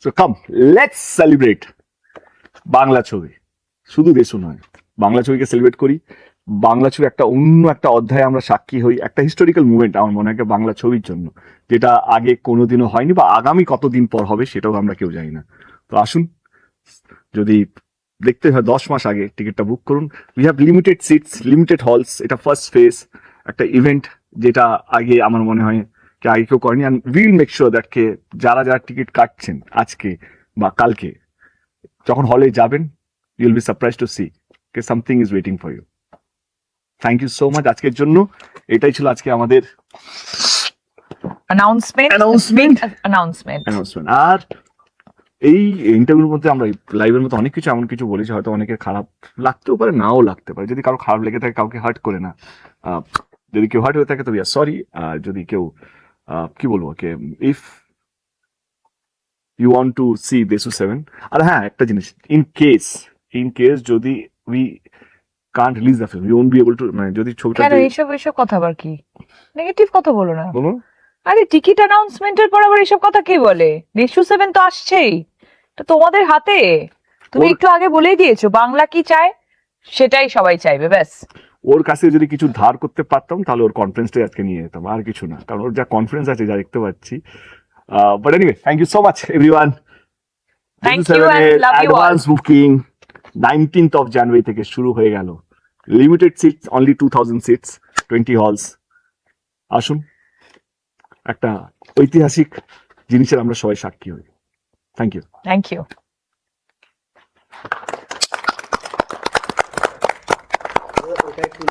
So come let's celebrate Bangla ছবি। শুধু দেশও নয়, বাংলা ছবিকে সেলিব্রেট করি। বাংলা ছবি একটা অন্য একটা অধ্যায়ে আমরা সাক্ষী হই, একটা হিস্টোরিক্যাল মুভমেন্ট আমার মনে হয় বাংলা ছবির জন্য, যেটা আগে কোনোদিনও হয়নি বা আগামী কতদিন পর হবে সেটাও আমরা কেউ জানি না। তো আসুন, যদি দেখতে হয় 10 মাস আগে টিকিটটা বুক করুন। We have limited seats, limited halls. এটা ফার্স্ট ফেজ একটা ইভেন্ট, যেটা আগে আমার মনে হয় আগে কেউ করেনি। And will make sure that কে যারা যারা টিকিট কাটছেন আজকে বা কালকে, যখন হলে যাবেন, you'll be surprised to see কে something is waiting for you. Thank you so much আজকের জন্য। এটাই ছিল আজকে আমাদের অ্যানাউন্সমেন্ট। আর এই ইন্টারভিউর মধ্যে আমরা লাইভের মধ্যে অনেক কিছু এমন কিছু বলেছি, হয়তো অনেকের খারাপ লাগতেও পারে, নাও লাগতে পারে। যদি কারো খারাপ লেগে থাকে, কাউকে হার্ট করে না। যদি কেউ হার্ট হয়ে থাকে তো সরি। আর যদি কেউ কি বলবো, কে if you want to see দেশু 7, আর হ্যাঁ একটা জিনিস, ইন কেস যদি we can't release the film, we won't be able to, মানে যদি ছবিটা কেন এইসব কথা আবার কি নেগেটিভ কথা বলো না। বলো, আরে টিকিট অ্যানাউন্সমেন্টের পর আবার এসব কথা কে বলে? দেশু 7 তো আসছেই, তো তোমাদের হাতে। তুমি একটু আগে বলেই দিয়েছো বাংলা কি চায়, সেটাই সবাই চাইবে, ব্যাস। ওর কাছে যদি কিছু ধার করতে পারতাম তাহলে ওর কনফিডেন্সটাই আজকে নিয়ে যেতাম, আর কিছু না। কারণ ওর যা কনফিডেন্স আছে, যা দেখতে পাচ্ছি। But anyway, thank you so much everyone. Thank you and love you all. Advance booking 19th of January থেকে শুরু হয়ে গেল। Limited seats, only 2000 seats, 20 halls. আসুন, একটা ঐতিহাসিক জিনিসের আমরা সবাই সাক্ষী হই। Thank you. Thank you. ওটা একটু